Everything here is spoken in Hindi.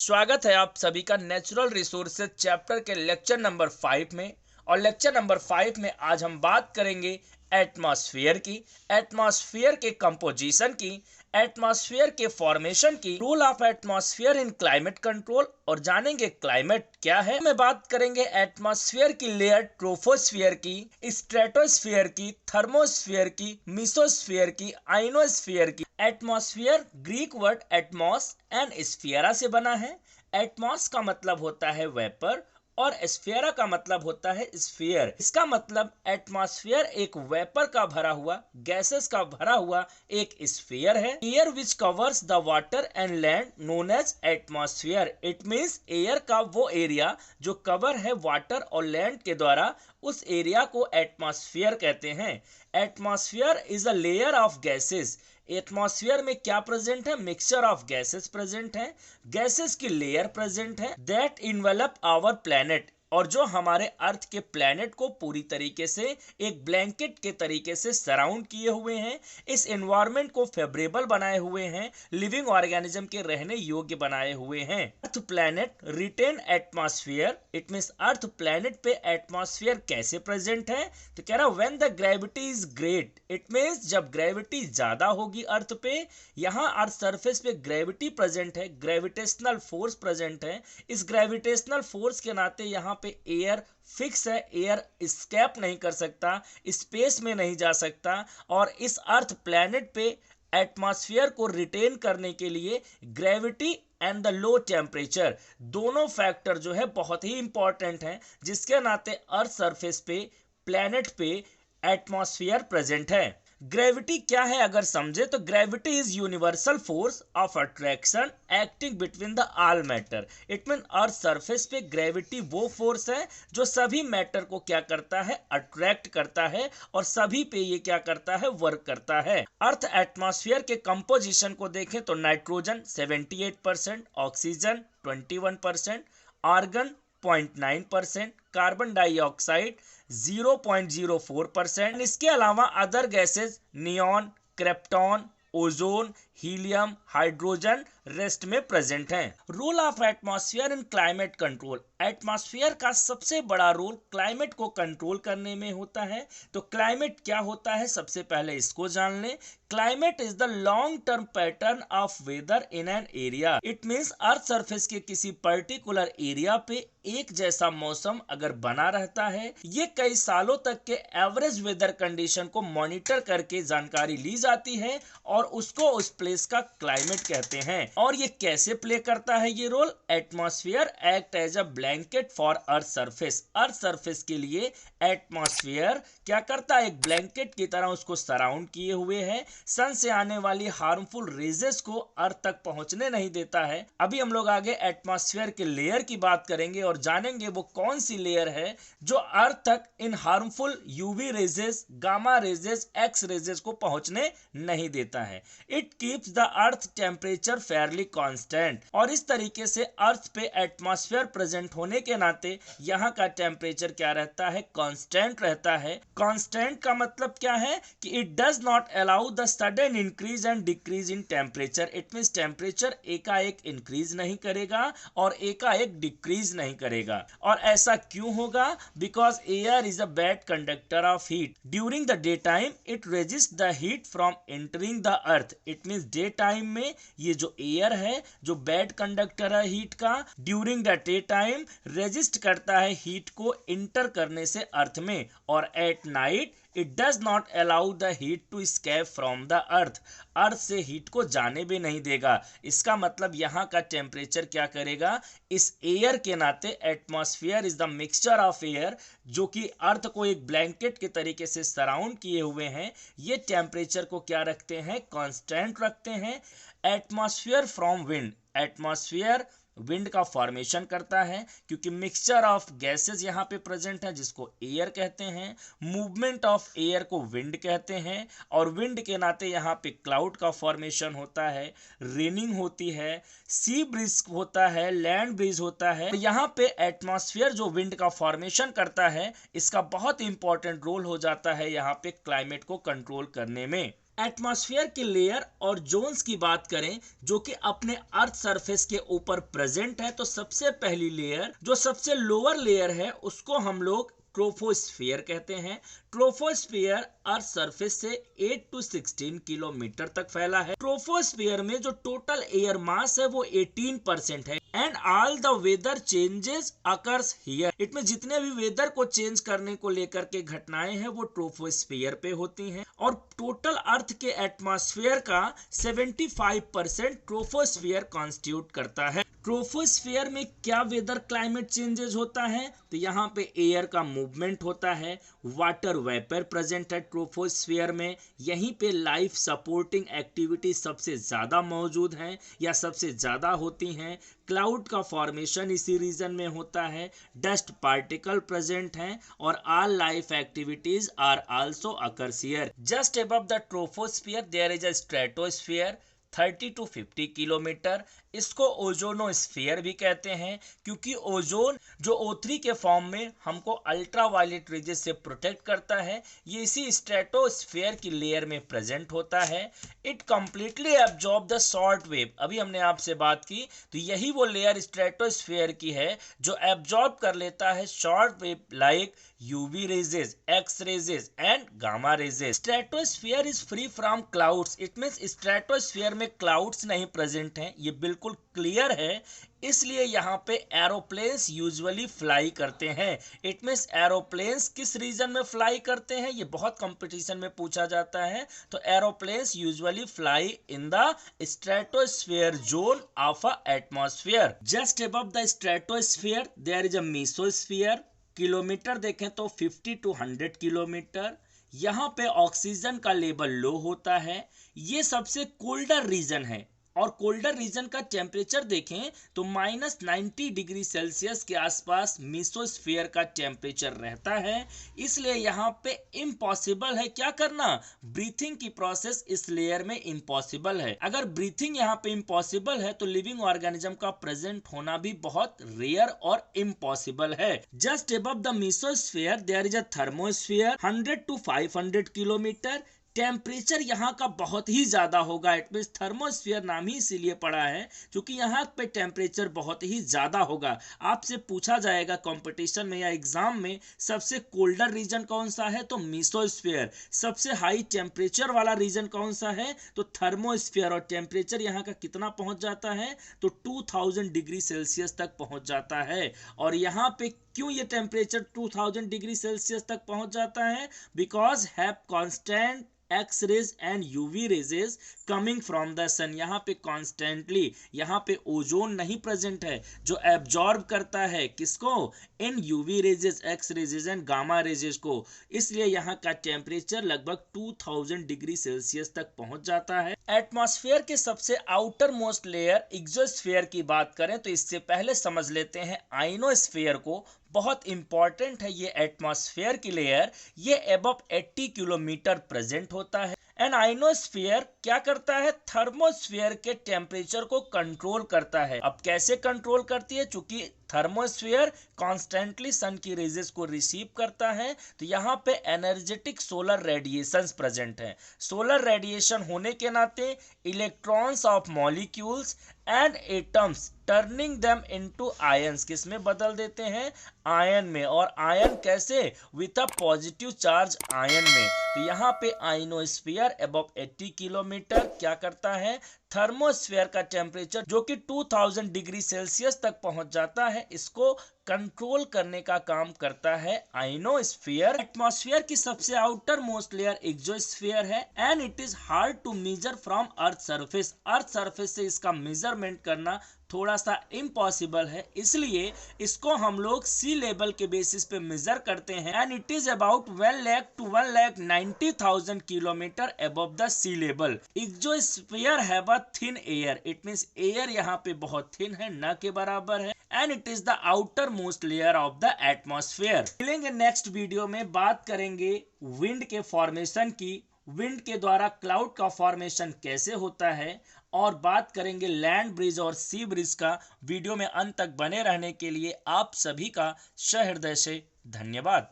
स्वागत है आप सभी का नेचुरल रिसोर्सेज चैप्टर के लेक्चर नंबर 5 में। और लेक्चर नंबर 5 में आज हम बात करेंगे एटमॉस्फेयर की, एटमॉस्फेयर के कंपोजिशन की, एटमॉस्फेयर के फॉर्मेशन की, role of atmosphere in climate control और जानेंगे क्लाइमेट क्या है। मैं बात करेंगे एटमॉस्फेयर की लेयर ट्रोपोस्फियर की, स्ट्रेटोस्फियर की, थर्मोस्फियर की, मिसोस्फियर की, आइनोस्फियर की। Atmosphere Greek word atmos and sphaira से बना है। एटमॉस का मतलब होता है वेपर और स्फीयरा का मतलब होता है स्फीयर। इसका मतलब एटमॉस्फेयर एक वेपर का भरा हुआ, गैसेस का भरा हुआ एक स्फीयर है। Air which covers the water and land known as atmosphere. It means air का वो एरिया जो कवर है वाटर और लैंड के द्वारा, उस एरिया को एटमॉस्फेयर कहते हैं। Atmosphere is a layer of gases. Atmosphere में क्या प्रेजेंट है? मिक्सचर ऑफ गैसेस प्रेजेंट है, गैसेस की लेयर प्रेजेंट है दैट इन्वेलप आवर प्लैनेट, और जो हमारे अर्थ के प्लैनेट को पूरी तरीके से एक ब्लैंकेट के तरीके से सराउंड किए हुए हैं। इस एनवायरनमेंट को फेवरेबल बनाए हुए हैं, लिविंग ऑर्गेनिज्म के रहने योग्य बनाए हुए हैं। Earth planet retain atmosphere. It means earth planet पे एटमॉस्फेयर कैसे प्रेजेंट है? तो कह रहा when the gravity is great. It means जब ग्रेविटी ज्यादा होगी अर्थ पे, यहाँ अर्थ सरफेस पे ग्रेविटी प्रेजेंट है, ग्रेविटेशनल फोर्स प्रेजेंट है। इस ग्रेविटेशनल फोर्स के नाते यहाँ पे एयर फिक्स है, एयर स्केप नहीं कर सकता, स्पेस में नहीं जा सकता। और इस अर्थ प्लैनेट पे एटमॉस्फेयर को रिटेन करने के लिए gravity and the low temperature दोनों फैक्टर जो है बहुत ही इंपॉर्टेंट हैं, जिसके नाते अर्थ सरफेस पे प्लैनेट पे एटमॉस्फेयर प्रेजेंट है। ग्रेविटी क्या है अगर समझे तो gravity is universal force of attraction acting between the all matter. It mean earth surface पे ग्रेविटी वो फोर्स है जो सभी मैटर को क्या करता है? अट्रैक्ट करता है, और सभी पे ये क्या करता है? वर्क करता है। अर्थ एटमॉस्फेयर के कंपोजिशन को देखें तो nitrogen 78%, oxygen 21%, argon 0.9%, carbon dioxide 0.04%। इसके अलावा other gases neon, krypton, ozone, helium, hydrogen rest में प्रेजेंट हैं। Role of atmosphere in climate control. Atmosphere का सबसे बड़ा रोल क्लाइमेट को कंट्रोल करने में होता है। तो क्लाइमेट क्या होता है सबसे पहले इसको जान लें। Climate is the long term pattern of weather in an area. It means earth surface के किसी पर्टिकुलर एरिया पे एक जैसा मौसम अगर बना रहता है, ये कई सालों तक के एवरेज वेदर कंडीशन को मॉनिटर करके जानकारी ली जाती है और उसको उस प्लेस का क्लाइमेट कहते हैं। और ये कैसे प्ले करता है ये role? Atmosphere act as a blanket for earth surface. Earth surface के लिए एटमॉस्फेयर क्या करता है? एक ब्लैंकेट की तरह उसको सराउंड किए हुए है। सन से आने वाली हार्मफुल रेजेस को अर्थ तक पहुंचने नहीं देता है। अभी हम लोग आगे एटमॉस्फेयर के लेयर की बात करेंगे और जानेंगे वो कौन सी लेयर है जो अर्थ तक इन harmful UV rays, gamma rays, X rays को पहुंचने नहीं देता है। It keeps the earth temperature fairly constant. और इस तरीके से अर्थ पे एटमॉस्फेयर प्रेजेंट होने के नाते यहाँ का टेम्परेचर क्या रहता है? कांस्टेंट रहता है। कांस्टेंट का मतलब क्या है कि it does not allow the sudden increase and decrease in temperature. It means temperature एकाएक इंक्रीज नहीं करेगा और एकाएक डिक्रीज नहीं करेगा। और ऐसा क्यों होगा? Because air is a bad conductor of heat. During the day time it resist the heat from entering the earth. It means day time में ये जो एयर है जो बैड कंडक्टर है हीट का, during the day time resist करता है हीट को इंटर करने से अर्थ में। और at night it does not allow the heat to escape from the earth. Earth से हीट को जाने भी नहीं देगा। इसका मतलब यहाँ का टेम्परेचर क्या करेगा? इस एयर के नाते atmosphere is the mixture of air जो कि अर्थ को एक ब्लैंकेट के तरीके से सराउंड किए हुए हैं, ये टेम्परेचर को क्या रखते हैं? कांस्टेंट रखते हैं। Atmosphere from wind. Atmosphere wind का फॉर्मेशन करता है क्योंकि मिक्सचर ऑफ गैसेस यहाँ पे प्रेजेंट है जिसको एयर कहते हैं। मूवमेंट ऑफ एयर को विंड कहते हैं और विंड के नाते यहाँ पे क्लाउड का फॉर्मेशन होता है, रेनिंग होती है, सी ब्रीज होता है, लैंड ब्रीज होता है। यहाँ पे एटमॉस्फेयर जो विंड का फॉर्मेशन करता है इसका बहुत इंपॉर्टेंट रोल हो जाता है यहाँ पे क्लाइमेट को कंट्रोल करने में। एटमॉस्फेयर के लेयर और जोन्स की बात करें जो कि अपने अर्थ सरफेस के ऊपर प्रेजेंट है, तो सबसे पहली लेयर जो सबसे लोअर लेयर है उसको हम लोग ट्रोपोस्फियर कहते हैं। ट्रोपोस्फियर अर्थ सरफेस से 8 to 16 किलोमीटर तक फैला है। ट्रोपोस्फियर में जो टोटल एयर मास है वो 18% है। And all the weather changes occurs here, इनमें जितने भी वेदर को चेंज करने को लेकर के घटनाएं हैं वो ट्रोपोस्फियर पे होती हैं। और टोटल अर्थ के एटमॉस्फेयर का 75% ट्रोपोस्फियर कॉन्स्टिट्यूट करता है। ट्रोपोस्फियर में क्या वेदर क्लाइमेट चेंजेस होता है, तो यहाँ पे एयर का मूवमेंट होता है, वाटर वेपर प्रेजेंट है ट्रोपोस्फियर में, यहीं पे लाइफ सपोर्टिंग एक्टिविटी सबसे ज़्यादा मौजूद हैं या सबसे ज़्यादा होती हैं। क्लाउड का फॉर्मेशन इसी रीजन में होता है, डस्ट पार्टिकल प्रेजेंट हैं और all life activities are also occurs here. Just above the troposphere there is a stratosphere 30 to 50 kilometre. इसको ओजोनोस्फीयर भी कहते हैं क्योंकि ओजोन जो O3 के फॉर्म में हमको अल्ट्रावायलेट रेजेस से प्रोटेक्ट करता है, ये इसी स्ट्रेटोस्फीयर की लेयर में प्रेजेंट होता है। It completely absorb the short wave, अभी हमने आपसे बात की तो यही वो लेयर स्ट्रेटोस्फीयर की है जो एब्जॉर्ब कर लेता है short wave like UV rays, X rays and gamma raises. Stratosphere is free from clouds, it means stratosphere में क्लाउड्स नहीं प्रेजेंट हैं, ये बिल्कुल क्लियर है। इसलिए यहाँ पे एरोप्लेन्स यूजुअली फ्लाई करते हैं। इट मींस एरोप्लेन्स किस रीजन में फ्लाई करते हैं, ये बहुत कंपटीशन में पूछा जाता है। तो aeroplanes usually fly in the stratosphere zone of a atmosphere. Just above the stratosphere there is a mesosphere. Kilometre देखें तो 50 to 100 किलोमीटर। यहाँ पे ऑक्सीजन का लेवल लो होता है। ये सबसे कोल्डर रीजन है और कोल्डर रीजन का टेम्परेचर देखें तो -90 डिग्री सेल्सियस के आसपास मेसोस्फीयर का टेम्परेचर रहता है। इसलिए यहाँ पे इम्पॉसिबल है क्या करना, ब्रीथिंग की प्रोसेस इस लेयर में इम्पॉसिबल है। अगर ब्रीथिंग यहाँ पे इम्पॉसिबल है तो लिविंग ऑर्गेनिज्म का प्रेजेंट होना भी बहुत रेयर और इम्पॉसिबल है। Just above the mesosphere there is a thermosphere 100 to 500 kilometre. Temperature यहाँ का बहुत ही ज़्यादा होगा। इट मींस थर्मोस्फीयर नाम ही इसीलिए पड़ा है क्योंकि यहाँ पे टेम्परेचर बहुत ही ज़्यादा होगा। आपसे पूछा जाएगा कंपटीशन में या एग्जाम में सबसे कोल्डर रीजन कौन सा है, तो मेसोस्फीयर। सबसे हाई टेम्परेचर वाला रीजन कौन सा है, तो थर्मोस्फीयर। और टेम्परेचर यहाँ का कितना पहुँच जाता है, तो 2000 डिग्री सेल्सियस तक पहुँच जाता है। और यहाँ पे क्यों ये टेम्परेचर 2000 डिग्री सेल्सियस तक पहुँच जाता है, because have constant X rays and UV rays coming from the sun. यहाँ पे कॉन्स्टेंटली यहाँ पे ओजोन नहीं प्रेजेंट है जो एब्जॉर्ब करता है किसको, इन UV rays, X rays and gamma rays को। इसलिए यहाँ का टेम्परेचर लगभग 2000 डिग्री सेल्सियस तक पहुंच जाता है। एटमॉस्फेयर के सबसे आउटर मोस्ट लेयर एक्सोस्फेयर की बात करें तो इससे पहले समझ लेते हैं आइनोस्फेयर को। बहुत इंपॉर्टेंट है ये एटमॉस्फेयर की लेयर, ये अबव 80 किलोमीटर प्रेजेंट होता है। एंड आइनोस्फीयर क्या करता है, थर्मोस्फीयर के टेम्परेचर को कंट्रोल करता है। अब कैसे कंट्रोल करती है, चूंकि थर्मोस्फीयर कॉन्स्टेंटली सन की रेजेस को रिसीव करता है तो यहाँ पे एनर्जेटिक सोलर रेडिएशंस प्रेजेंट हैं। सोलर रेडिएशन होने के नाते electrons of molecules and atoms turning them into ions, किसमें बदल देते हैं, आयन में। और आयन कैसे, with a positive charge ion में। तो यहाँ पे आइनोस्फीयर अबव 80 किलोमीटर क्या करता है, थर्मोस्फीयर का टेम्परेचर जो कि 2000 डिग्री सेल्सियस तक पहुंच जाता है इसको कंट्रोल करने का काम करता है आइनोस्फीयर। एटमॉस्फेयर की सबसे आउटर मोस्ट लेयर एक्सोस्फीयर है and it is hard to measure from earth surface. Earth surface से इसका मेजरमेंट करना थोड़ा सा इम्पॉसिबल है, इसलिए इसको हम लोग सी लेवल के बेसिस पे मेजर करते हैं। And it is about 1 lakh to 1,90,000 kilometre above the sea level. Exosphere have a thin air, it means air यहाँ पे बहुत थिन है, न के बराबर है। And it is the outer most layer of the atmosphere. मिलेंगे नेक्स्ट वीडियो में, बात करेंगे विंड के फॉर्मेशन की, विंड के द्वारा क्लाउड का फॉर्मेशन कैसे होता है, और बात करेंगे लैंड ब्रिज और सी ब्रिज का। वीडियो में अंत तक बने रहने के लिए आप सभी का सहृदय से धन्यवाद।